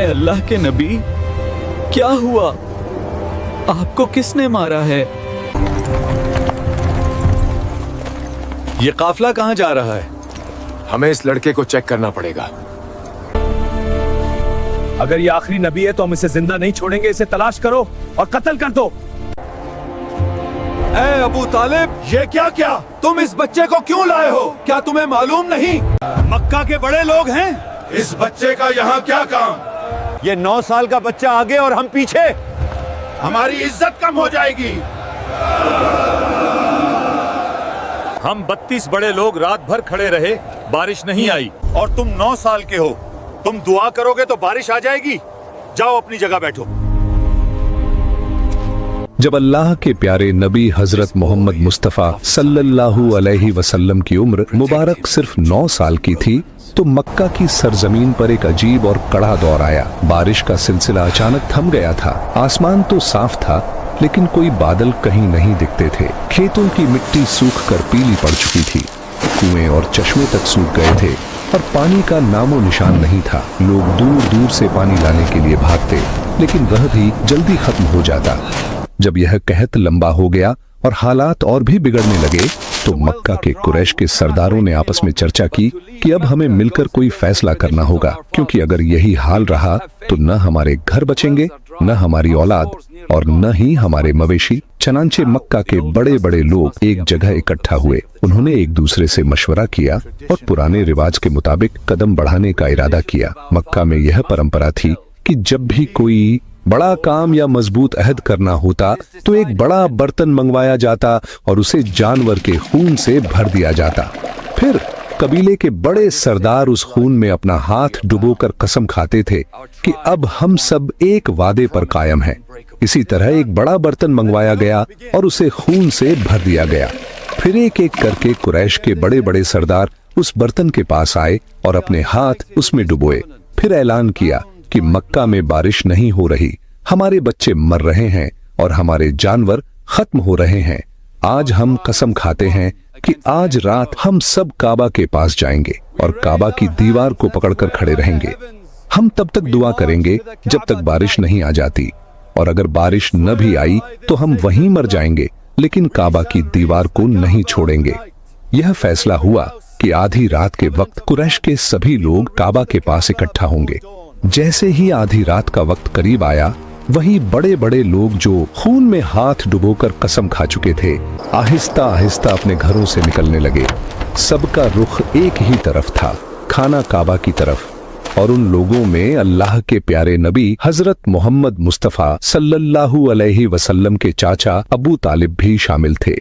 اے अल्लाह के नबी, क्या हुआ? आपको किसने मारा है? ये काफिला कहाँ जा रहा है? हमें इस लड़के को चेक करना पड़ेगा। अगर ये आखिरी नबी है तो हम इसे जिंदा नहीं छोड़ेंगे। इसे तलाश करो और कत्ल कर दो। ए अबू तालिब, ये क्या क्या? तुम इस बच्चे को क्यों लाए हो? क्या तुम्हें मालूम नहीं मक्का के बड़े लोग हैं? इस बच्चे का यहाँ क्या काम? ये 9 साल का बच्चा आगे और हम पीछे, हमारी इज्जत कम हो जाएगी। हम 32 बड़े लोग रात भर खड़े रहे, बारिश नहीं आई, और तुम 9 साल के हो। तुम दुआ करोगे तो बारिश आ जाएगी। जाओ अपनी जगह बैठो। जब अल्लाह के प्यारे नबी हजरत मोहम्मद मुस्तफ़ा सल्लल्लाहु अलैहि वसल्लम की उम्र मुबारक सिर्फ 9 साल की थी तो मक्का की सरजमीन पर एक अजीब और कड़ा दौर आया। बारिश का सिलसिला अचानक थम गया था। आसमान तो साफ था लेकिन कोई बादल कहीं नहीं दिखते थे। खेतों की मिट्टी सूख कर पीली पड़ चुकी थी। कुएं और चश्मे तक सूख गए थे और पानी का नामो निशान नहीं था। लोग दूर दूर से पानी लाने के लिए भागते लेकिन वह भी जल्दी खत्म हो जाता। जब यह कहत लंबा हो गया और हालात और भी बिगड़ने लगे तो मक्का के कुरैश के सरदारों ने आपस में चर्चा की कि अब हमें मिलकर कोई फैसला करना होगा, क्योंकि अगर यही हाल रहा तो न हमारे घर बचेंगे, न हमारी औलाद और न ही हमारे मवेशी। चनांचे मक्का के बड़े बड़े लोग एक जगह इकट्ठा हुए। उन्होंने एक दूसरे से मशवरा किया और पुराने रिवाज के मुताबिक कदम बढ़ाने का इरादा किया। मक्का में यह परंपरा थी कि जब भी कोई बड़ा काम या मजबूत अहद करना होता तो एक बड़ा बर्तन मंगवाया जाता और उसे जानवर के खून से भर दिया जाता। फिर कबीले के बड़े सरदार उस खून में अपना हाथ डुबोकर कसम खाते थे कि अब हम सब एक वादे पर कायम हैं। इसी तरह एक बड़ा बर्तन मंगवाया गया और उसे खून से भर दिया गया। फिर एक एक करके कुरैश के बड़े बड़े सरदार उस बर्तन के पास आए और अपने हाथ उसमें डुबोए। फिर ऐलान किया कि मक्का में बारिश नहीं हो रही, हमारे बच्चे मर रहे हैं और हमारे जानवर खत्म हो रहे हैं। आज हम कसम खाते हैं कि आज रात हम सब काबा के पास जाएंगे और काबा की दीवार को पकड़कर खड़े रहेंगे। हम तब तक दुआ करेंगे जब तक बारिश नहीं आ जाती, और अगर बारिश न भी आई तो हम वहीं मर जाएंगे, लेकिन काबा की दीवार को नहीं छोड़ेंगे। यह फैसला हुआ कि आधी रात के वक्त कुरैश के सभी लोग काबा के पास इकट्ठा होंगे। जैसे ही आधी रात का वक्त करीब आया, वही बड़े बड़े लोग जो खून में हाथ डुबोकर कसम खा चुके थे आहिस्ता आहिस्ता अपने घरों से निकलने लगे। सबका रुख एक ही तरफ था, खाना काबा की तरफ। और उन लोगों में अल्लाह के प्यारे नबी हजरत मोहम्मद मुस्तफ़ा सल्लल्लाहु अलैहि वसल्लम के चाचा अबू तालिब भी शामिल थे।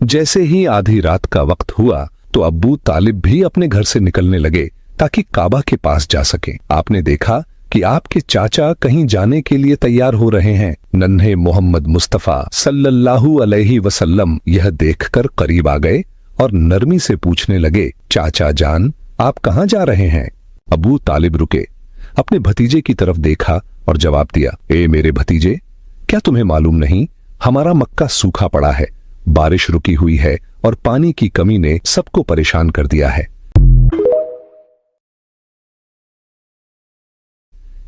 जैसे ही आधी रात का वक्त हुआ तो अबू तालिब भी अपने घर से निकलने लगे ताकि काबा के पास जा सके। आपने देखा कि आपके चाचा कहीं जाने के लिए तैयार हो रहे हैं। नन्हे मोहम्मद मुस्तफ़ा सल्लल्लाहु अलैहि वसल्लम यह देखकर करीब आ गए और नरमी से पूछने लगे, चाचा जान, आप कहाँ जा रहे हैं? अबू तालिब रुके, अपने भतीजे की तरफ देखा और जवाब दिया, ए मेरे भतीजे, क्या तुम्हें मालूम नहीं, हमारा मक्का सूखा पड़ा है, बारिश रुकी हुई है और पानी की कमी ने सबको परेशान कर दिया है।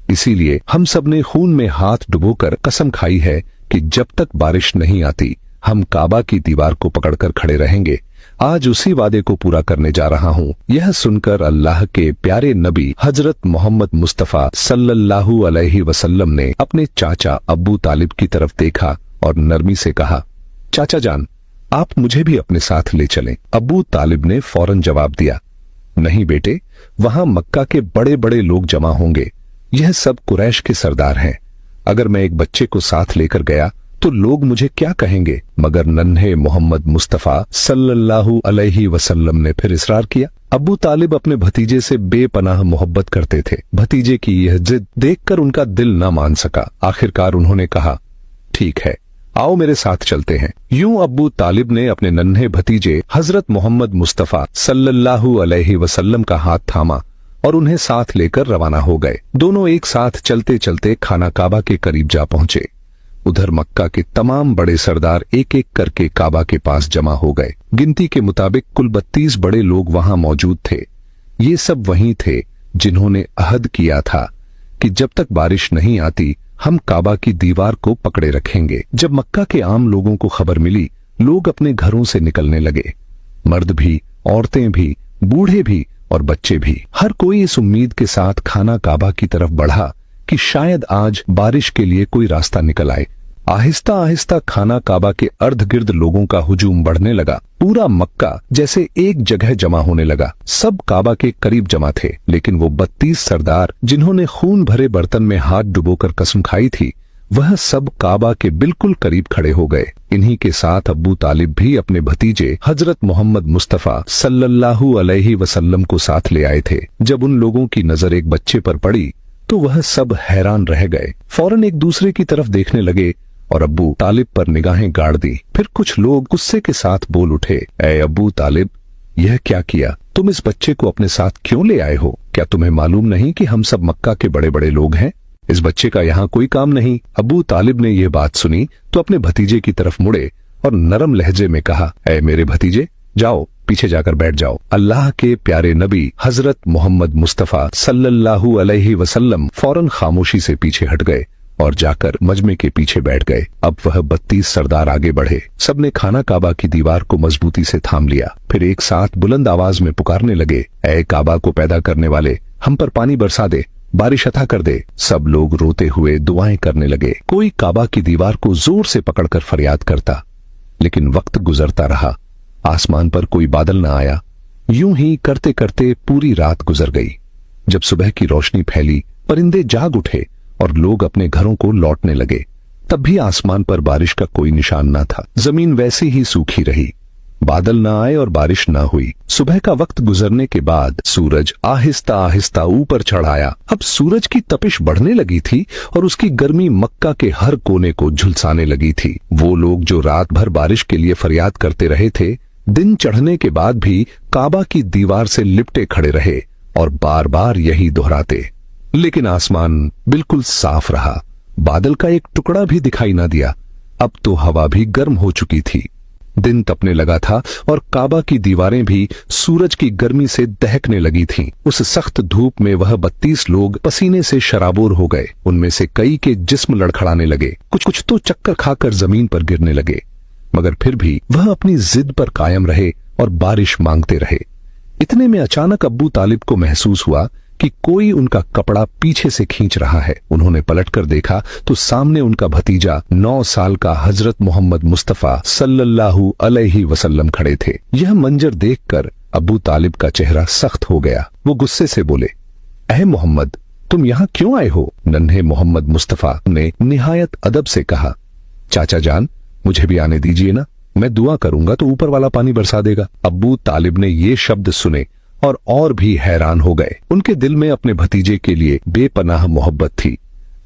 इसीलिए हम सब ने खून में हाथ डुबोकर कसम खाई है कि जब तक बारिश नहीं आती हम काबा की दीवार को पकड़कर खड़े रहेंगे। आज उसी वादे को पूरा करने जा रहा हूँ। यह सुनकर अल्लाह के प्यारे नबी हजरत मोहम्मद मुस्तफ़ा सल्लल्लाहु अलैहि वसल्लम ने अपने चाचा अबू तालिब की तरफ देखा और नरमी से कहा, चाचा जान, आप मुझे भी अपने साथ ले चलें। अबू तालिब ने फौरन जवाब दिया, नहीं बेटे, वहां मक्का के बड़े बड़े लोग जमा होंगे। यह सब कुरैश के सरदार हैं। अगर मैं एक बच्चे को साथ लेकर गया तो लोग मुझे क्या कहेंगे? मगर नन्हे मोहम्मद मुस्तफ़ा सल्लल्लाहु अलैहि वसल्लम ने फिर इसरार किया। अबू तालिब अपने भतीजे से बेपनाह मोहब्बत करते थे। भतीजे की यह जिद देखकर उनका दिल न मान सका। आखिरकार उन्होंने कहा, ठीक है, आओ मेरे साथ चलते हैं। यूं अबू तालिब ने अपने नन्हे भतीजे हजरत मोहम्मद मुस्तफ़ा सल्लल्लाहु अलैहि वसल्लम का हाथ थामा और उन्हें साथ लेकर रवाना हो गए। दोनों एक साथ चलते चलते खाना काबा के करीब जा पहुंचे। उधर मक्का के तमाम बड़े सरदार एक एक करके काबा के पास जमा हो गए। गिनती के मुताबिक कुल 32 बड़े लोग वहां मौजूद थे। ये सब वही थे जिन्होंने अहद किया था कि जब तक बारिश नहीं आती हम काबा की दीवार को पकड़े रखेंगे। जब मक्का के आम लोगों को खबर मिली, लोग अपने घरों से निकलने लगे। मर्द भी, औरतें भी, बूढ़े भी और बच्चे भी। हर कोई इस उम्मीद के साथ खाना काबा की तरफ बढ़ा कि शायद आज बारिश के लिए कोई रास्ता निकल आए। आहिस्ता आहिस्ता खाना काबा के अर्ध गिर्द लोगों का हुजूम बढ़ने लगा। पूरा मक्का जैसे एक जगह जमा होने लगा। सब काबा के करीब जमा थे, लेकिन वो 32 सरदार जिन्होंने खून भरे बर्तन में हाथ डुबोकर कसम खाई थी, वह सब काबा के बिल्कुल करीब खड़े हो गए। इन्हीं के साथ अब्बू तालिब भी अपने भतीजे हजरत मोहम्मद मुस्तफा सल्लल्लाहु अलैहि वसल्लम को साथ ले आए थे। जब उन लोगों की नजर एक बच्चे पर पड़ी तो वह सब हैरान रह गए। फौरन एक दूसरे की तरफ देखने लगे और अब्बू तालिब पर निगाहें गाड़ दी। फिर कुछ लोग गुस्से के साथ बोल उठे, ऐ अब्बू तालिब, यह क्या किया? तुम इस बच्चे को अपने साथ क्यों ले आए हो? क्या तुम्हें मालूम नहीं कि हम सब मक्का के बड़े बड़े लोग हैं? इस बच्चे का यहाँ कोई काम नहीं। अब्बू तालिब ने यह बात सुनी तो अपने भतीजे की तरफ मुड़े और नरम लहजे में कहा, ऐ मेरे भतीजे, जाओ पीछे जाकर बैठ जाओ। अल्लाह के प्यारे नबी हजरत मोहम्मद मुस्तफा सल्लल्लाहु अलैहि वसल्लम फौरन खामोशी से पीछे हट गए और जाकर मजमे के पीछे बैठ गए। अब वह 32 सरदार आगे बढ़े। सबने खाना काबा की दीवार को मजबूती से थाम लिया। फिर एक साथ बुलंद आवाज में पुकारने लगे, ऐ काबा को पैदा करने वाले, हम पर पानी बरसा दे, बारिश अता कर दे। सब लोग रोते हुए दुआएं करने लगे। कोई काबा की दीवार को जोर से पकड़कर फरियाद करता, लेकिन वक्त गुजरता रहा। आसमान पर कोई बादल न आया। यूं ही करते करते पूरी रात गुजर गई। जब सुबह की रोशनी फैली, परिंदे जाग उठे और लोग अपने घरों को लौटने लगे। तब भी आसमान पर बारिश का कोई निशान न था। जमीन वैसे ही सूखी रही। बादल न आए और बारिश न हुई। सुबह का वक्त गुजरने के बाद सूरज आहिस्ता आहिस्ता ऊपर चढ़ आया। अब सूरज की तपिश बढ़ने लगी थी और उसकी गर्मी मक्का के हर कोने को झुलसाने लगी थी। वो लोग जो रात भर बारिश के लिए फरियाद करते रहे थे, दिन चढ़ने के बाद भी काबा की दीवार से लिपटे खड़े रहे और बार बार यही दोहराते। लेकिन आसमान बिल्कुल साफ रहा। बादल का एक टुकड़ा भी दिखाई न दिया। अब तो हवा भी गर्म हो चुकी थी। दिन तपने लगा था और काबा की दीवारें भी सूरज की गर्मी से दहकने लगी थीं। उस सख्त धूप में वह 32 लोग पसीने से शराबोर हो गए। उनमें से कई के जिस्म लड़खड़ाने लगे। कुछ तो चक्कर खाकर जमीन पर गिरने लगे, मगर फिर भी वह अपनी जिद पर कायम रहे और बारिश मांगते रहे। इतने में अचानक अब्बू तालिब को महसूस हुआ कि कोई उनका कपड़ा पीछे से खींच रहा है। उन्होंने पलटकर देखा तो सामने उनका भतीजा 9 साल का हजरत मोहम्मद मुस्तफा सल्लल्लाहु अलैहि वसल्लम खड़े थे। यह मंजर देखकर अब्बू तालिब का चेहरा सख्त हो गया। वो गुस्से से बोले, ऐ मोहम्मद, तुम यहाँ क्यों आए हो? नन्हे मोहम्मद मुस्तफा ने निहायत अदब से कहा, चाचा जान, मुझे भी आने दीजिए ना, मैं दुआ करूंगा तो ऊपर वाला पानी बरसा देगा। अब्बू तालिब ने ये शब्द सुने और भी हैरान हो गए। उनके दिल में अपने भतीजे के लिए बेपनाह मोहब्बत थी,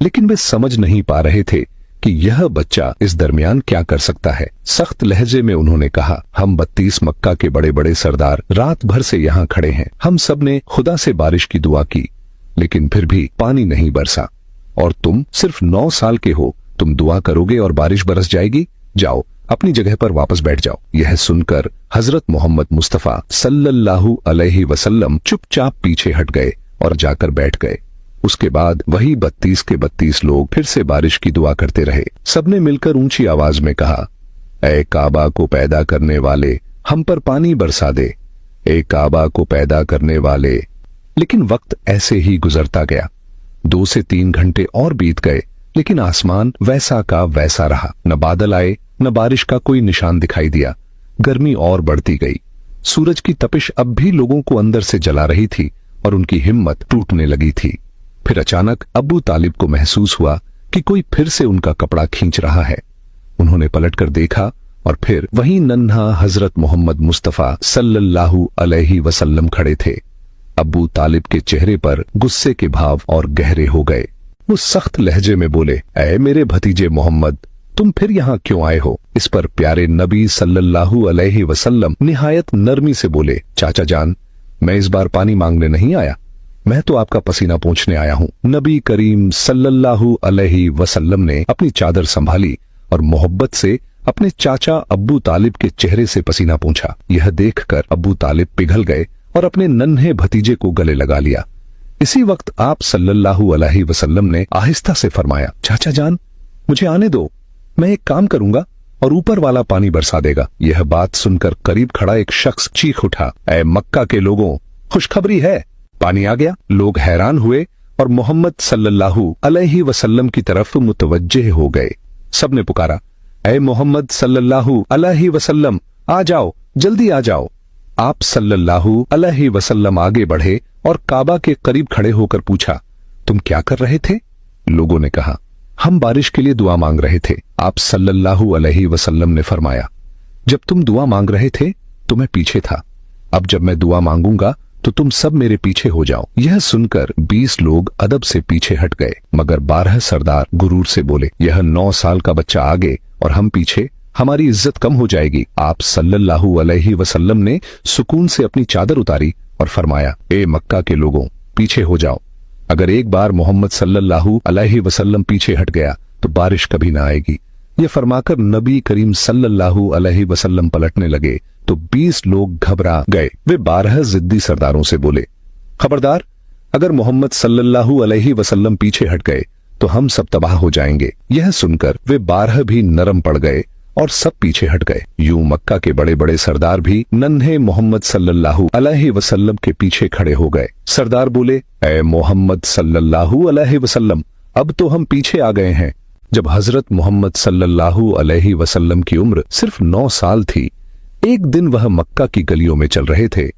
लेकिन वे समझ नहीं पा रहे थे कि यह बच्चा इस दरमियान क्या कर सकता है। सख्त लहजे में उन्होंने कहा, हम 32 मक्का के बड़े बड़े सरदार रात भर से यहाँ खड़े हैं। हम सब ने खुदा से बारिश की दुआ की, लेकिन फिर भी पानी नहीं बरसा। और तुम सिर्फ 9 साल के हो, तुम दुआ करोगे और बारिश बरस जाएगी? जाओ अपनी जगह पर वापस बैठ जाओ। यह सुनकर हजरत मोहम्मद मुस्तफा सल्लल्लाहु अलैहि वसल्लम चुपचाप पीछे हट गए और जाकर बैठ गए। उसके बाद वही 32 के 32 लोग फिर से बारिश की दुआ करते रहे। सबने मिलकर ऊंची आवाज में कहा, ऐ काबा को पैदा करने वाले, हम पर पानी बरसा दे। ऐ काबा को पैदा करने वाले। लेकिन वक्त ऐसे ही गुजरता गया। 2 से 3 घंटे और बीत गए, लेकिन आसमान वैसा का वैसा रहा। न बादल आए, न बारिश का कोई निशान दिखाई दिया। गर्मी और बढ़ती गई। सूरज की तपिश अब भी लोगों को अंदर से जला रही थी और उनकी हिम्मत टूटने लगी थी। फिर अचानक अब्बू तालिब को महसूस हुआ कि कोई फिर से उनका कपड़ा खींच रहा है। उन्होंने पलटकर देखा और फिर वही नन्हा हजरत मोहम्मद मुस्तफा सल्लल्लाहु अलैहि वसल्लम खड़े थे। अब्बू तालिब के चेहरे पर गुस्से के भाव और गहरे हो गए। वो सख्त लहजे में बोले, ऐ मेरे भतीजे मोहम्मद, तुम फिर यहाँ क्यों आए हो? इस पर प्यारे नबी सल्लल्लाहु अलैहि वसल्लम निहायत नरमी से बोले, चाचा जान, मैं इस बार पानी मांगने नहीं आया, मैं तो आपका पसीना पोंछने आया हूँ। नबी करीम सल्लल्लाहु अलैहि वसल्लम ने अपनी चादर संभाली और मोहब्बत से अपने चाचा अब्बू तालिब के चेहरे से पसीना पोंछा। यह देखकर अब्बू तालिब पिघल गए और अपने नन्हे भतीजे को गले लगा लिया। इसी वक्त आप सल्लल्लाहु अलैहि वसल्लम ने आहिस्ता से फरमाया, चाचा जान मुझे आने दो, मैं एक काम करूंगा और ऊपर वाला पानी बरसा देगा। यह बात सुनकर करीब खड़ा एक शख्स चीख उठा, ऐ मक्का के लोगों, खुशखबरी है, पानी आ गया। लोग हैरान हुए और मोहम्मद सल्लल्लाहु अलैहि वसल्लम की तरफ मुतवज्जे हो गए। सबने पुकारा, ऐ मोहम्मद सल्लल्लाहु अलैहि वसल्लम, आ जाओ, जल्दी आ जाओ। आप सल्लल्लाहु अलैहि वसल्लम आगे बढ़े और काबा के करीब खड़े होकर पूछा, तुम क्या कर रहे थे? लोगों ने कहा, हम बारिश के लिए दुआ मांग रहे थे। आप सल्लल्लाहु अलैहि वसल्लम ने फरमाया, जब तुम दुआ मांग रहे थे तो मैं पीछे था, अब जब मैं दुआ मांगूंगा तो तुम सब मेरे पीछे हो जाओ। यह सुनकर 20 लोग अदब से पीछे हट गए, मगर 12 सरदार गुरूर से बोले, यह 9 साल का बच्चा आगे और हम पीछे, हमारी इज्जत कम हो जाएगी। आप सल्लल्लाहु अलैहि वसल्लम ने सुकून से अपनी चादर उतारी और फरमाया, ए मक्का के लोगों, पीछे हो जाओ। अगर एक बार मोहम्मद सल्लल्लाहु अलैहि वसल्लम पीछे हट गया तो बारिश कभी ना आएगी। यह फरमाकर नबी करीम सल्लल्लाहु अलैहि वसल्लम पलटने लगे तो 20 लोग घबरा गए। वे 12 जिद्दी सरदारों से बोले, खबरदार, अगर मोहम्मद सल्लल्लाहु अलैहि वसल्लम पीछे हट गए तो हम सब तबाह हो जाएंगे। यह सुनकर वे 12 भी नरम पड़ गए और सब पीछे हट गए। यूं मक्का के बड़े बड़े सरदार भी नन्हे मोहम्मद सल्लल्लाहु अलैहि वसल्लम के पीछे खड़े हो गए। सरदार बोले, ऐ मोहम्मद सल्लल्लाहु अलैहि वसल्लम, अब तो हम पीछे आ गए हैं। जब हजरत मोहम्मद सल्लल्लाहु अलैहि वसल्लम की उम्र सिर्फ 9 साल थी, एक दिन वह मक्का की गलियों में चल रहे थे।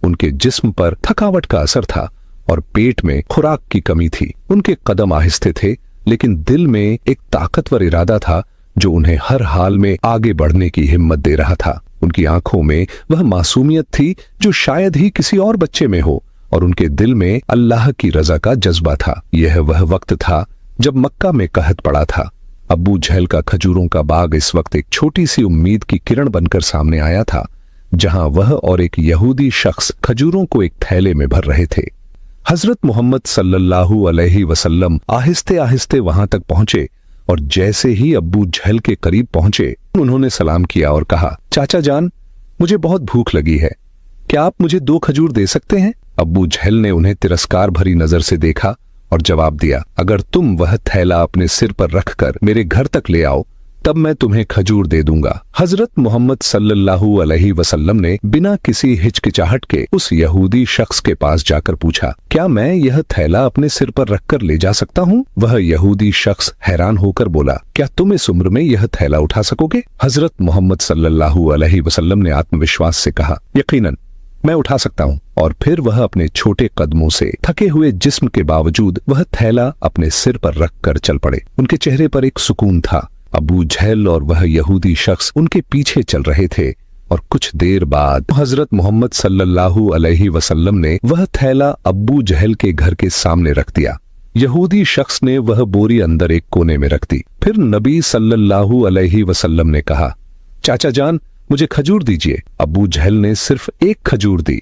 उनके जिस्म पर थकावट का असर था और पेट में खुराक की कमी थी। उनके कदम आहिस्ते थे, लेकिन दिल में एक ताकतवर इरादा था जो उन्हें हर हाल में आगे बढ़ने की हिम्मत दे रहा था। उनकी आंखों में वह मासूमियत थी जो शायद ही किसी और बच्चे में हो, और उनके दिल में अल्लाह की रजा का जज्बा था। यह वह वक्त था जब मक्का में कहत पड़ा था। अब्बू जहल का खजूरों का बाग इस वक्त एक छोटी सी उम्मीद की किरण बनकर सामने आया था, जहां वह और एक यहूदी शख्स खजूरों को एक थैले में भर रहे थे। हजरत मोहम्मद सल्लल्लाहु अलैहि वसल्लम आहिस्ते आहिस्ते वहां तक पहुंचे और जैसे ही अब्बू जहल के करीब पहुंचे, उन्होंने सलाम किया और कहा, चाचा जान, मुझे बहुत भूख लगी है, क्या आप मुझे 2 खजूर दे सकते हैं? अब्बू जहल ने उन्हें तिरस्कार भरी नजर से देखा और जवाब दिया, अगर तुम वह थैला अपने सिर पर रखकर मेरे घर तक ले आओ तब मैं तुम्हें खजूर दे दूंगा। हजरत मोहम्मद सल्लल्लाहु अलैहि वसल्लम ने बिना किसी हिचकिचाहट के उस यहूदी शख्स के पास जाकर पूछा, क्या मैं यह थैला अपने सिर पर रखकर ले जा सकता हूँ? वह यहूदी शख्स हैरान होकर बोला, क्या तुम इस उम्र में यह थैला उठा सकोगे? हजरत मोहम्मद सल्लल्लाहु अलैहि वसल्लम ने आत्मविश्वास से कहा, यकीनन मैं उठा सकता हूँ। और फिर वह अपने छोटे कदमों से थके हुए जिस्म के बावजूद वह थैला अपने सिर पर रखकर चल पड़े। उनके चेहरे पर एक सुकून था। अबू जहल और वह यहूदी शख्स उनके पीछे चल रहे थे और कुछ देर बाद हजरत मोहम्मद सल्लल्लाहु अलैहि वसल्लम ने वह थैला अब्बू जहल के घर के सामने रख दिया। यहूदी शख्स ने वह बोरी अंदर एक कोने में रख दी। फिर नबी सल्लल्लाहु अलैहि वसल्लम ने कहा, चाचा जान, मुझे खजूर दीजिए। अब्बू जहल ने सिर्फ एक खजूर दी।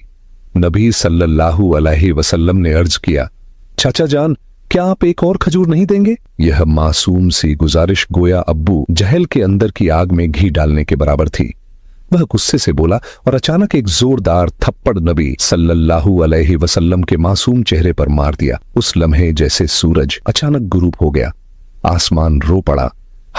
नबी सल्लल्लाहु अलैहि वसल्लम ने अर्ज किया, चाचा जान, क्या आप एक और खजूर नहीं देंगे? यह मासूम सी गुजारिश गोया अब्बू जहल के अंदर की आग में घी डालने के बराबर थी। वह गुस्से से बोला और अचानक एक जोरदार थप्पड़ नबी सल्लल्लाहु अलैहि वसल्लम के मासूम चेहरे पर मार दिया। उस लम्हे जैसे सूरज अचानक गुरूब हो गया, आसमान रो पड़ा,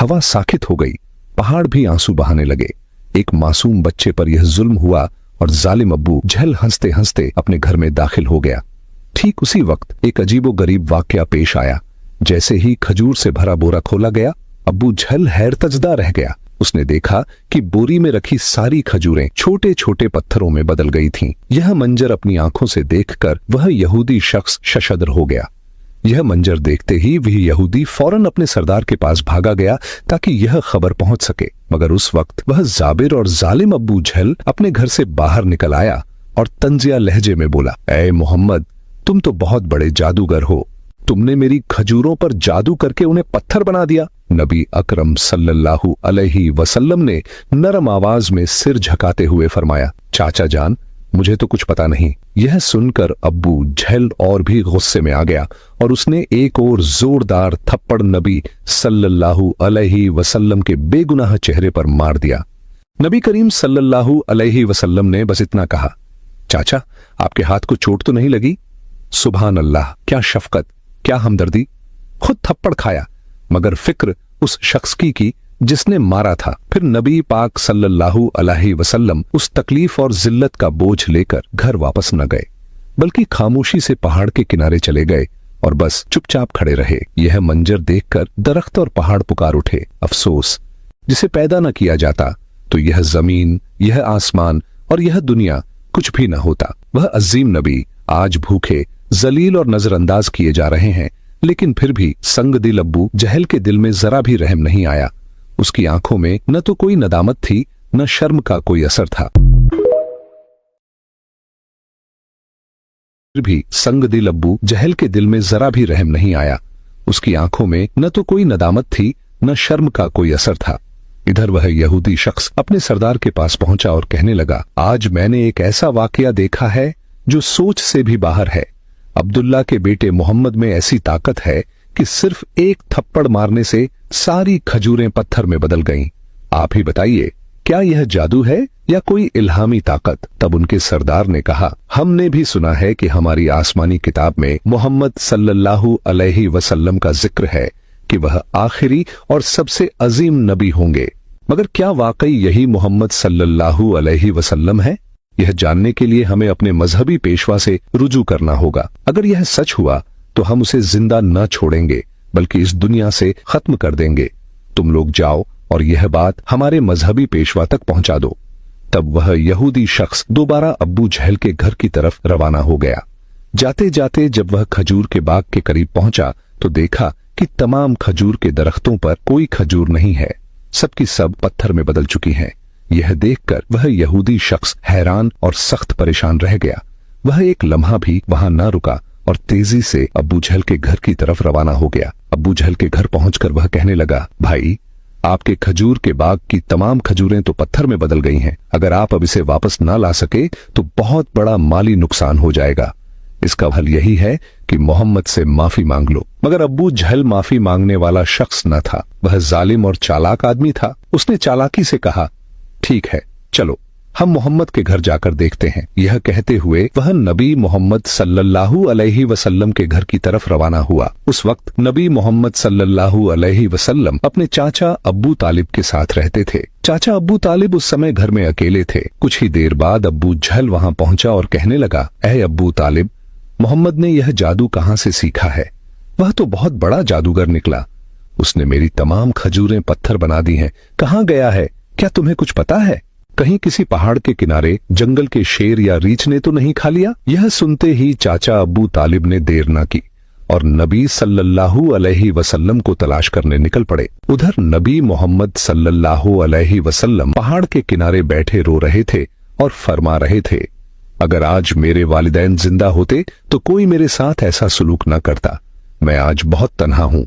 हवा साकित हो गई, पहाड़ भी आंसू बहाने लगे। एक मासूम बच्चे पर यह जुल्म हुआ और जालिम अब्बू जहल हंसते हंसते अपने घर में दाखिल हो गया। ठीक उसी वक्त एक अजीबो गरीब वाकया पेश आया। जैसे ही खजूर से भरा बोरा खोला गया, अब्बू जहल हैरतजदा रह गया। उसने देखा कि बोरी में रखी सारी खजूरें छोटे छोटे पत्थरों में बदल गई थीं। यह मंजर अपनी आंखों से देखकर वह यहूदी शख्स शशद्र हो गया। यह मंजर देखते ही वह यहूदी फौरन अपने सरदार के पास भागा गया ताकि यह खबर पहुंच सके, मगर उस वक्त वह जाबिर और जालिम अब्बू जहल अपने घर से बाहर निकल आया और तंजिया लहजे में बोला, ऐ मोहम्मद, तुम तो बहुत बड़े जादूगर हो, तुमने मेरी खजूरों पर जादू करके उन्हें पत्थर बना दिया। नबी अकरम सल्लल्लाहु अलैहि वसल्लम ने नरम आवाज में सिर झुकाते हुए फरमाया, चाचा जान, मुझे तो कुछ पता नहीं। यह सुनकर अब्बू जहल और भी गुस्से में आ गया और उसने एक और जोरदार थप्पड़ नबी सल्लल्लाहु अलैहि वसल्लम के बेगुनाह चेहरे पर मार दिया। नबी करीम सल्लल्लाहु अलैहि वसल्लम ने बस इतना कहा, चाचा, आपके हाथ को चोट तो नहीं लगी? सुभान अल्लाह, क्या शफकत, क्या हमदर्दी। खुद थप्पड़ खाया मगर फिक्र उस शख्स की जिसने मारा था। फिर नबी पाक सल्लल्लाहु अलैहि वसल्लम उस तकलीफ और जिल्लत का बोझ लेकर घर वापस न गए, बल्कि खामोशी से पहाड़ के किनारे चले गए और बस चुपचाप खड़े रहे। यह मंजर देखकर दरख्त और पहाड़ पुकार उठे, अफसोस, जिसे पैदा न किया जाता तो यह जमीन, यह आसमान और यह दुनिया कुछ भी न होता। वह अजीम नबी आज भूखे, जलील और नजरअंदाज किए जा रहे हैं, लेकिन फिर भी संग दिल अब्बू जहल के दिल में जरा भी रहम नहीं आया। उसकी आंखों में न तो कोई नदामत थी, न शर्म का कोई असर था। फिर भी संग दिल अब्बू जहल के दिल में जरा भी रहम नहीं आया। उसकी आंखों में न तो कोई नदामत थी, न शर्म का कोई असर था। इधर वह यहूदी शख्स अपने सरदार के पास पहुंचा और कहने लगा, आज मैंने एक ऐसा वाकया देखा है जो सोच से भी बाहर है। अब्दुल्ला के बेटे मोहम्मद में ऐसी ताकत है कि सिर्फ एक थप्पड़ मारने से सारी खजूरें पत्थर में बदल गईं। आप ही बताइए, क्या यह जादू है या कोई इल्हामी ताकत? तब उनके सरदार ने कहा, हमने भी सुना है कि हमारी आसमानी किताब में मोहम्मद सल्लल्लाहु अलैहि वसल्लम का जिक्र है कि वह आखिरी और सबसे अजीम नबी होंगे, मगर क्या वाकई यही मोहम्मद सल्लल्लाहु अलैहि वसल्लम है? यह जानने के लिए हमें अपने मजहबी पेशवा से रुजू करना होगा। अगर यह सच हुआ तो हम उसे जिंदा न छोड़ेंगे, बल्कि इस दुनिया से खत्म कर देंगे। तुम लोग जाओ और यह बात हमारे मजहबी पेशवा तक पहुंचा दो। तब वह यहूदी शख्स दोबारा अब्बू जहल के घर की तरफ रवाना हो गया। जाते जाते जब वह खजूर के बाग के करीब पहुंचा तो देखा कि तमाम खजूर के दरख्तों पर कोई खजूर नहीं है, सबकी सब पत्थर में बदल चुकी हैं। यह देखकर वह यहूदी शख्स हैरान और सख्त परेशान रह गया। वह एक लम्हा भी वहां न रुका और तेजी से अब्बू जहल के घर की तरफ रवाना हो गया। अब्बू जहल के घर पहुंचकर वह कहने लगा, भाई, आपके खजूर के बाग की तमाम खजूरें तो पत्थर में बदल गई हैं। अगर आप अब इसे वापस ना ला सके तो बहुत बड़ा माली नुकसान हो जाएगा। इसका हल यही है कि मोहम्मद से माफी मांग लो। मगर अब्बू जहल माफी मांगने वाला शख्स न था, वह जालिम और चालाक आदमी था। उसने चालाकी से कहा, ठीक है, चलो हम मोहम्मद के घर जाकर देखते हैं। यह कहते हुए वह नबी मोहम्मद सल्लल्लाहु अलैहि वसल्लम के घर की तरफ रवाना हुआ। उस वक्त नबी मोहम्मद सल्लल्लाहु अलैहि वसल्लम अपने चाचा अब्बू तालिब के साथ रहते थे। चाचा अब्बू तालिब उस समय घर में अकेले थे। कुछ ही देर बाद अब्बू जहल वहां पहुंचा और कहने लगा, ऐ अब्बू तालिब, मोहम्मद ने यह जादू कहां से सीखा है? वह तो बहुत बड़ा जादूगर निकला। उसने मेरी तमाम खजूरें पत्थर बना दी हैं। कहां गया है? क्या तुम्हें कुछ पता है? कहीं किसी पहाड़ के किनारे जंगल के शेर या रीछ ने तो नहीं खा लिया? यह सुनते ही चाचा अब्बू तालिब ने देर न की और नबी सल्लल्लाहु अलैहि वसल्लम को तलाश करने निकल पड़े। उधर नबी मोहम्मद सल्लल्लाहु अलैहि वसल्लम पहाड़ के किनारे बैठे रो रहे थे और फरमा रहे थे, अगर आज मेरे वालिदैन जिंदा होते तो कोई मेरे साथ ऐसा सलूक न करता। मैं आज बहुत तन्हा हूं।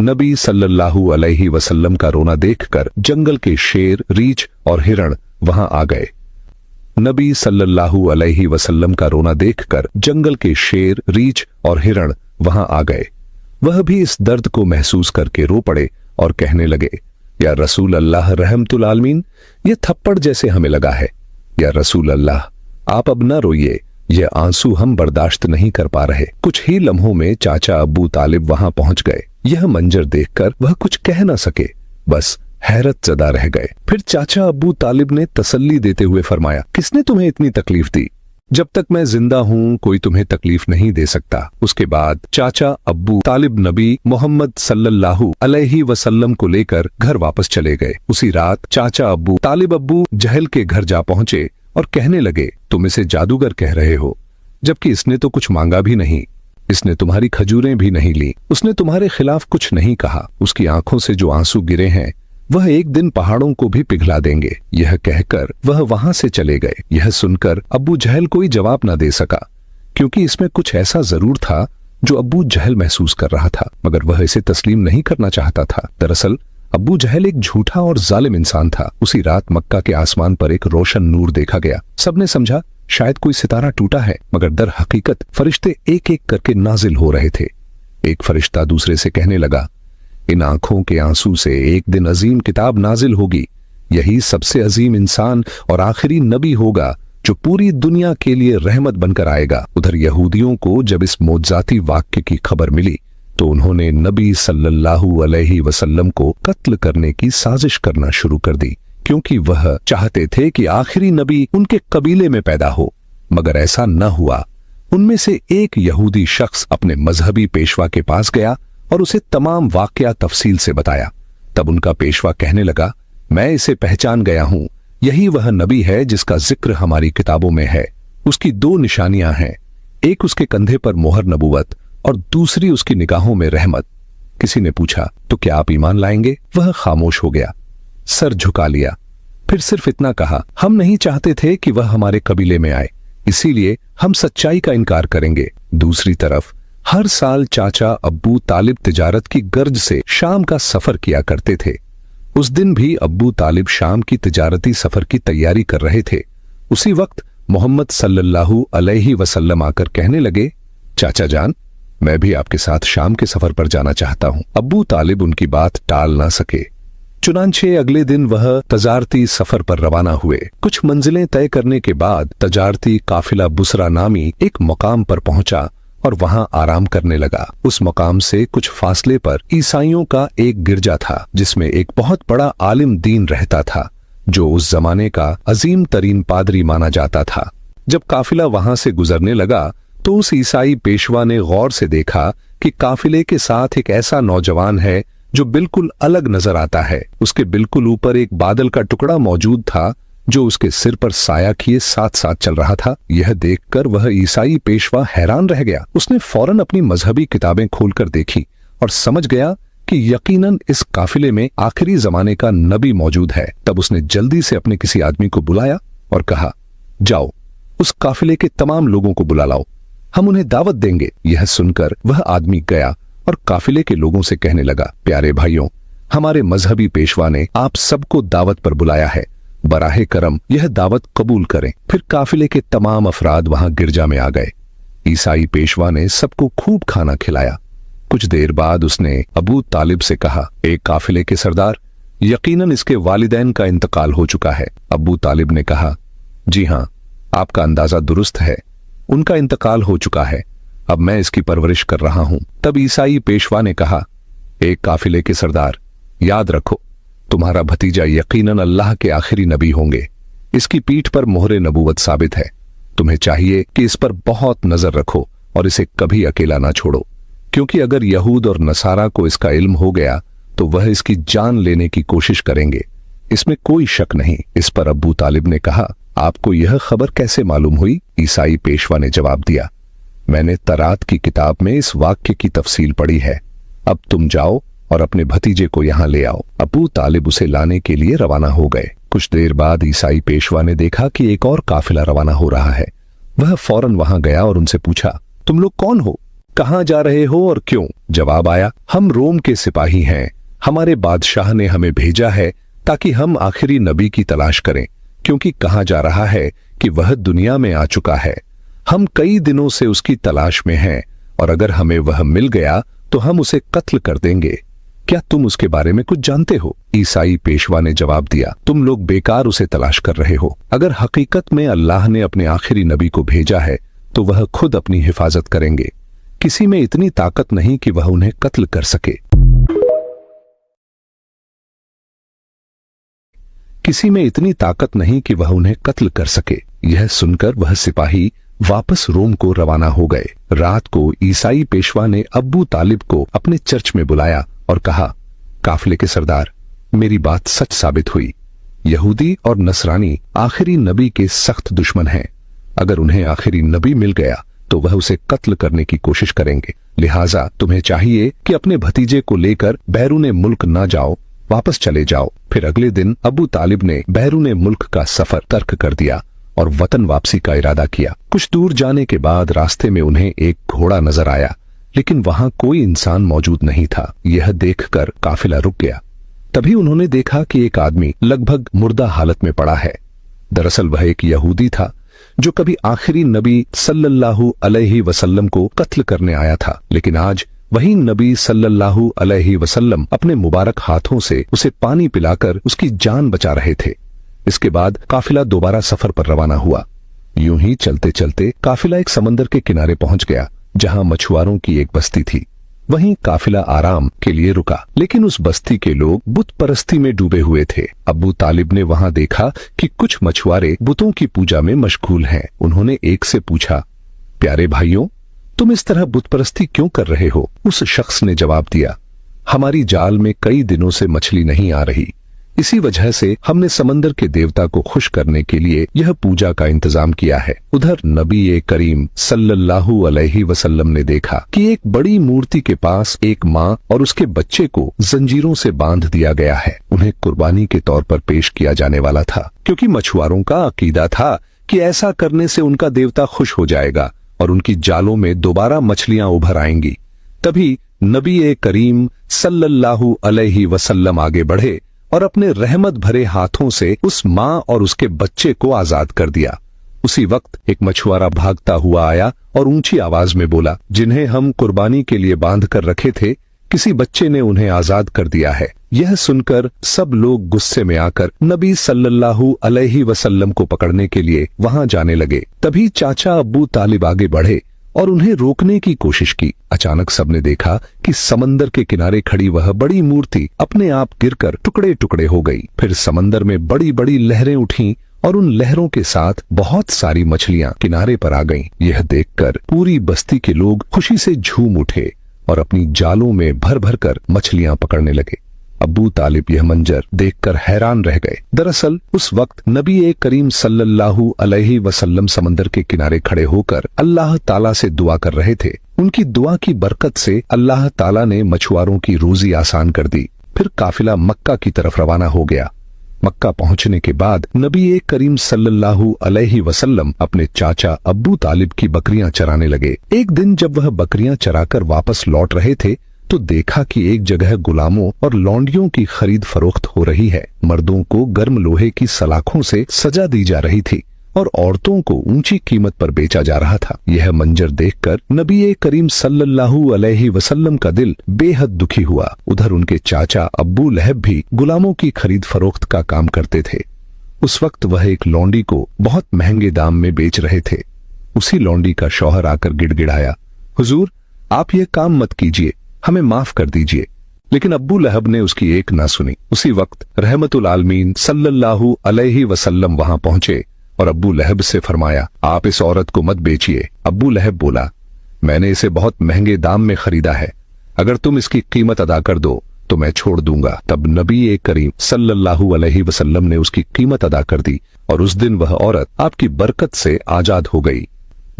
नबी सल्लल्लाहु अलैहि वसल्लम का रोना देखकर जंगल के शेर, रीछ और हिरण वहां आ गए। नबी सल्लल्लाहु अलैहि वसल्लम का रोना देखकर जंगल के शेर, रीछ और हिरण वहां आ गए। वह भी इस दर्द को महसूस करके रो पड़े और कहने लगे, या रसूल अल्लाह रहमतुल आलमीन, यह थप्पड़ जैसे हमें लगा है। या रसूल अल्लाह, आप अब न रोइए, यह आंसू हम बर्दाश्त नहीं कर पा रहे। कुछ ही लम्हों में चाचा अब्बू तालिब वहां पहुंच गए। यह मंजर देखकर वह कुछ कह न सके, बस हैरत ज़दा रह गए। फिर चाचा अब्बू तालिब ने तसल्ली देते हुए फरमाया, किसने तुम्हें इतनी तकलीफ दी? जब तक मैं जिंदा हूं कोई तुम्हें तकलीफ नहीं दे सकता। उसके बाद चाचा अब्बू तालिब नबी मोहम्मद सल्लल्लाहु अलैहि वसल्लम को लेकर घर वापस चले गए। उसी रात चाचा अब्बू तालिब अब्बू जहल के घर जा पहुंचे और कहने लगे, तुम इसे जादूगर कह रहे हो, जबकि इसने तो कुछ मांगा भी नहीं। इसने तुम्हारी खजूरें भी नहीं ली। उसने तुम्हारे खिलाफ कुछ नहीं कहा। उसकी आंखों से जो आंसू गिरे हैं वह एक दिन पहाड़ों को भी पिघला देंगे। यह कहकर वह वहां से चले गए। यह सुनकर अब्बू जहल कोई जवाब न दे सका, क्योंकि इसमें कुछ ऐसा जरूर था जो अब्बू जहल महसूस कर रहा था, मगर वह इसे तस्लीम नहीं करना चाहता था। दरअसल अब्बू जहल एक झूठा और जालिम इंसान था। उसी रात मक्का के आसमान पर एक रोशन नूर देखा गया। सबने समझा शायद कोई सितारा टूटा है, मगर दर हकीकत फरिश्ते एक एक करके नाजिल हो रहे थे। एक फरिश्ता दूसरे से कहने लगा, इन आंखों के आंसू से एक दिन अजीम किताब नाजिल होगी। यही सबसे अजीम इंसान और आखिरी नबी होगा जो पूरी दुनिया के लिए रहमत बनकर आएगा। उधर यहूदियों को जब इस मौजज़ाती वाक्य की खबर मिली तो उन्होंने नबी सल्लल्लाहु अलैहि वसल्लम को कत्ल करने की साजिश करना शुरू कर दी, क्योंकि वह चाहते थे कि आखिरी नबी उनके कबीले में पैदा हो, मगर ऐसा न हुआ। उनमें से एक यहूदी शख्स अपने मजहबी पेशवा के पास गया और उसे तमाम वाकया तफसील से बताया। तब उनका पेशवा कहने लगा, मैं इसे पहचान गया हूं, यही वह नबी है जिसका जिक्र हमारी किताबों में है। उसकी दो निशानियां हैं, एक उसके कंधे पर मोहर नबूवत और दूसरी उसकी निगाहों में रहमत। किसी ने पूछा, तो क्या आप ईमान लाएंगे? वह खामोश हो गया, सर झुका लिया, फिर सिर्फ इतना कहा, हम नहीं चाहते थे कि वह हमारे कबीले में आए, इसीलिए हम सच्चाई का इनकार करेंगे। दूसरी तरफ हर साल चाचा अब्बू तालिब तिजारत की गर्ज से शाम का सफर किया करते थे। उस दिन भी अब्बू तालिब शाम की तिजारती सफर की तैयारी कर रहे थे। उसी वक्त मोहम्मद सल्लल्लाहु अलैहि वसल्लम आकर कहने लगे, चाचा जान, मैं भी आपके साथ शाम के सफर पर जाना चाहता हूं। अब्बू तालिब उनकी बात टाल ना सके, चुनांचे अगले दिन वह तजारती सफर पर रवाना हुए। कुछ मंजिलें तय करने के बाद तजारती काफिला बुसरा नामी एक मकाम पर पहुंचा और वहां आराम करने लगा। उस मकाम से कुछ फासले पर ईसाइयों का एक गिरजा था, जिसमें एक बहुत बड़ा आलिम दीन रहता था, जो उस जमाने का अजीम तरीन पादरी माना जाता था। जब काफिला वहां से गुजरने लगा तो उस ईसाई पेशवा ने गौर से देखा कि काफिले के साथ एक ऐसा नौजवान है जो बिल्कुल अलग नजर आता है। उसके बिल्कुल ऊपर एक बादल का टुकड़ा मौजूद था जो उसके सिर पर साया किए साथ साथ चल रहा था। यह देखकर वह ईसाई पेशवा हैरान रह गया। उसने फौरन अपनी मजहबी किताबें खोलकर देखी और समझ गया कि यकीनन इस काफिले में आखिरी जमाने का नबी मौजूद है। तब उसने जल्दी से अपने किसी आदमी को बुलाया और कहा, जाओ उस काफिले के तमाम लोगों को बुला लाओ, हम उन्हें दावत देंगे। यह सुनकर वह आदमी गया और काफिले के लोगों से कहने लगा, प्यारे भाइयों, हमारे मजहबी पेशवा ने आप सबको दावत पर बुलाया है, बराहे करम यह दावत कबूल करें। फिर काफिले के तमाम अफराद वहां गिरजा में आ गए। ईसाई पेशवा ने सबको खूब खाना खिलाया। कुछ देर बाद उसने अबू तालिब से कहा, एक काफिले के सरदार, यकीनन इसके वालिदैन का इंतकाल हो चुका है। अबू तालिब ने कहा, जी हां, आपका अंदाजा दुरुस्त है, उनका इंतकाल हो चुका है, अब मैं इसकी परवरिश कर रहा हूं। तब ईसाई पेशवा ने कहा, एक काफिले के सरदार, याद रखो तुम्हारा भतीजा यकीनन अल्लाह के आखिरी नबी होंगे, इसकी पीठ पर मोहरे नबूवत साबित है, तुम्हें चाहिए कि इस पर बहुत नजर रखो और इसे कभी अकेला ना छोड़ो, क्योंकि अगर यहूद और नसारा को इसका इल्म हो गया तो वह इसकी जान लेने की कोशिश करेंगे, इसमें कोई शक नहीं। इस पर अब्बू तालिब ने कहा, आपको यह खबर कैसे मालूम हुई? ईसाई पेशवा ने जवाब दिया, मैंने तरात की किताब में इस वाक्य की तफसील पढ़ी है, अब तुम जाओ और अपने भतीजे को यहां ले आओ। अबू तालिब उसे लाने के लिए रवाना हो गए। कुछ देर बाद ईसाई पेशवा ने देखा कि एक और काफिला रवाना हो रहा है। वह फौरन वहां गया और उनसे पूछा, तुम लोग कौन हो, कहां जा रहे हो और क्यों? जवाब आया, हम रोम के सिपाही हैं, हमारे बादशाह ने हमें भेजा है ताकि हम आखिरी नबी की तलाश करें, क्योंकि कहा जा रहा है कि वह दुनिया में आ चुका है। हम कई दिनों से उसकी तलाश में हैं और अगर हमें वह मिल गया तो हम उसे कत्ल कर देंगे। क्या तुम उसके बारे में कुछ जानते हो? ईसाई पेशवा ने जवाब दिया, तुम लोग बेकार उसे तलाश कर रहे हो। अगर हकीकत में अल्लाह ने अपने आखिरी नबी को भेजा है तो वह खुद अपनी हिफाजत करेंगे। किसी में इतनी ताकत नहीं कि वह उन्हें कत्ल कर सके। किसी में इतनी ताकत नहीं कि वह उन्हें कत्ल कर सके। यह सुनकर वह सिपाही वापस रोम को रवाना हो गए। रात को ईसाई पेशवा ने अब्बू तालिब को अपने चर्च में बुलाया और कहा, काफिले के सरदार, मेरी बात सच साबित हुई। यहूदी और नसरानी आखिरी नबी के सख्त दुश्मन हैं। अगर उन्हें आखिरी नबी मिल गया तो वह उसे कत्ल करने की कोशिश करेंगे। लिहाजा तुम्हें चाहिए कि अपने भतीजे को लेकर बैरूने मुल्क ना जाओ, वापस चले जाओ। फिर अगले दिन अबू तालिब ने बैरूने मुल्क का सफर तर्क कर दिया और वतन वापसी का इरादा किया। कुछ दूर जाने के बाद रास्ते में उन्हें एक घोड़ा नजर आया, लेकिन वहां कोई इंसान मौजूद नहीं था। यह देखकर काफिला रुक गया। तभी उन्होंने देखा कि एक आदमी लगभग मुर्दा हालत में पड़ा है। दरअसल वह एक यहूदी था जो कभी आखिरी नबी सल्लल्लाहु अलैहि वसल्लम को कत्ल करने आया था, लेकिन आज वही नबी सल्लल्लाहु अलैहि वसल्लम अपने मुबारक हाथों से उसे पानी पिलाकर उसकी जान बचा रहे थे। इसके बाद काफिला दोबारा सफर पर रवाना हुआ। यूं ही चलते चलते काफिला एक समंदर के किनारे पहुंच गया जहां मछुआरों की एक बस्ती थी। वहीं काफिला आराम के लिए रुका, लेकिन उस बस्ती के लोग बुत परस्ती में डूबे हुए थे। अब्बू तालिब ने वहां देखा कि कुछ मछुआरे बुतों की पूजा में मशगूल हैं। उन्होंने एक से पूछा, प्यारे भाइयों, तुम इस तरह बुत परस्ती क्यों कर रहे हो? उस शख्स ने जवाब दिया, हमारी जाल में कई दिनों से मछली नहीं आ रही, इसी वजह से हमने समंदर के देवता को खुश करने के लिए यह पूजा का इंतजाम किया है। उधर नबी करीम सल्लल्लाहु अलैहि वसल्लम ने देखा कि एक बड़ी मूर्ति के पास एक माँ और उसके बच्चे को जंजीरों से बांध दिया गया है। उन्हें कुर्बानी के तौर पर पेश किया जाने वाला था, क्योंकि मछुआरों का अकीदा था कि ऐसा करने से उनका देवता खुश हो जाएगा और उनकी जालों में दोबारा मछलियां उभर आएंगी। तभी नबी करीम सल्लल्लाहु अलैहि वसल्लम आगे बढ़े और अपने रहमत भरे हाथों से उस माँ और उसके बच्चे को आजाद कर दिया। उसी वक्त एक मछुआरा भागता हुआ आया और ऊंची आवाज में बोला, जिन्हें हम कुर्बानी के लिए बांध कर रखे थे, किसी बच्चे ने उन्हें आजाद कर दिया है। यह सुनकर सब लोग गुस्से में आकर नबी सल्लल्लाहु अलैहि वसल्लम को पकड़ने के लिए वहां जाने लगे। तभी चाचा अब्बू तालिब आगे बढ़े और उन्हें रोकने की कोशिश की। अचानक सबने देखा कि समंदर के किनारे खड़ी वह बड़ी मूर्ति अपने आप गिरकर टुकड़े टुकड़े हो गई। फिर समंदर में बड़ी बड़ी लहरें उठीं और उन लहरों के साथ बहुत सारी मछलियां किनारे पर आ गईं। यह देखकर पूरी बस्ती के लोग खुशी से झूम उठे और अपनी जालों में भर भर कर मछलियां पकड़ने लगे। अब्बू तालिब यह मंजर देखकर हैरान रह गए। दरअसल उस वक्त नबी करीम सल्लल्लाहु अलैहि वसल्लम समंदर के किनारे खड़े होकर अल्लाह ताला से दुआ कर रहे थे। उनकी दुआ की बरकत से अल्लाह ताला ने मछुआरों की रोजी आसान कर दी। फिर काफिला मक्का की तरफ रवाना हो गया। मक्का पहुंचने के बाद नबी करीम सल्लल्लाहु अलैहि वसल्लम अपने चाचा अब्बू तालिब की बकरियां चराने लगे। एक दिन जब वह बकरियां चराकर वापस लौट रहे थे तो देखा कि एक जगह गुलामों और लौंडियों की खरीद फरोख्त हो रही है। मर्दों को गर्म लोहे की सलाखों से सजा दी जा रही थी और औरतों को ऊंची कीमत पर बेचा जा रहा था। यह मंजर देखकर नबी करीम सल्लल्लाहु अलैहि वसल्लम का दिल बेहद दुखी हुआ। उधर उनके चाचा अब्बू लहब भी गुलामों की खरीद फरोख्त का काम करते थे। उस वक्त वह एक लौंडी को बहुत महंगे दाम में बेच रहे थे। उसी लौंडी का शौहर आकर गिड़गिड़ाया, हुजूर, आप ये काम मत कीजिए, हमें माफ कर दीजिए। लेकिन अब्बू लहब ने उसकी एक ना सुनी। उसी वक्त रहमतुल आलमीन सल्लल्लाहु अलैहि वसल्लम वहां पहुंचे और अब्बू लहब से फरमाया, आप इस औरत को मत बेचिए। अब्बू लहब बोला, मैंने इसे बहुत महंगे दाम में खरीदा है, अगर तुम इसकी कीमत अदा कर दो तो मैं छोड़ दूंगा। तब नबी करीम सल्लल्लाहु अलैहि वसल्लम ने उसकी कीमत अदा कर दी और उस दिन वह औरत आपकी बरकत से आजाद हो गई।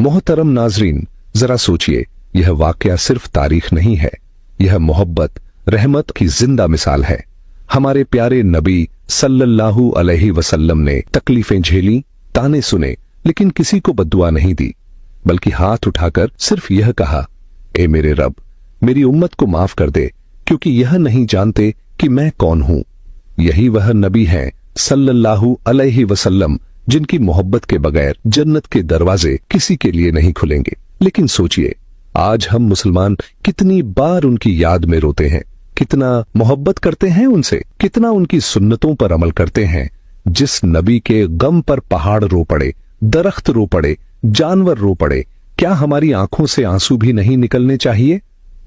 मोहतरम नाजरीन, जरा सोचिए, यह वाकया सिर्फ तारीख नहीं है, यह मोहब्बत रहमत की जिंदा मिसाल है। हमारे प्यारे नबी सल्लल्लाहु अलैहि वसल्लम ने तकलीफें झेली, ताने सुने, लेकिन किसी को बद्दुआ नहीं दी, बल्कि हाथ उठाकर सिर्फ यह कहा, ए मेरे रब, मेरी उम्मत को माफ कर दे, क्योंकि यह नहीं जानते कि मैं कौन हूं। यही वह नबी हैं सल्लल्लाहु अलैहि वसल्लम जिनकी मोहब्बत के बगैर जन्नत के दरवाजे किसी के लिए नहीं खुलेंगे। लेकिन सोचिए, आज हम मुसलमान कितनी बार उनकी याद में रोते हैं, कितना मोहब्बत करते हैं उनसे, कितना उनकी सुन्नतों पर अमल करते हैं। जिस नबी के गम पर पहाड़ रो पड़े, दरख्त रो पड़े, जानवर रो पड़े, क्या हमारी आंखों से आंसू भी नहीं निकलने चाहिए?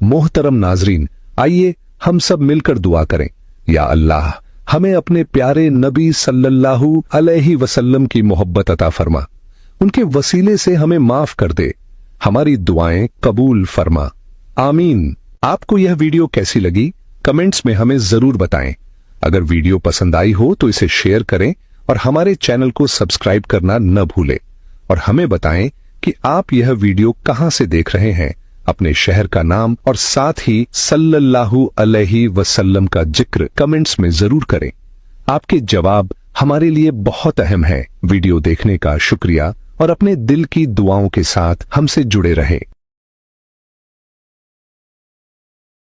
मोहतरम नाजरीन, आइए हम सब मिलकर दुआ करें, या अल्लाह, हमें अपने प्यारे नबी सल्लल्लाहु अलैहि वसल्लम की मोहब्बत अता फरमा, उनके वसीले से हमें माफ कर दे, हमारी दुआएं कबूल फरमा, आमीन। आपको यह वीडियो कैसी लगी कमेंट्स में हमें जरूर बताएं। अगर वीडियो पसंद आई हो तो इसे शेयर करें और हमारे चैनल को सब्सक्राइब करना न भूलें और हमें बताएं कि आप यह वीडियो कहां से देख रहे हैं, अपने शहर का नाम और साथ ही सल्लल्लाहु अलैहि वसल्लम का जिक्र कमेंट्स में जरूर करें। आपके जवाब हमारे लिए बहुत अहम है। वीडियो देखने का शुक्रिया और अपने दिल की दुआओं के साथ हमसे जुड़े रहें।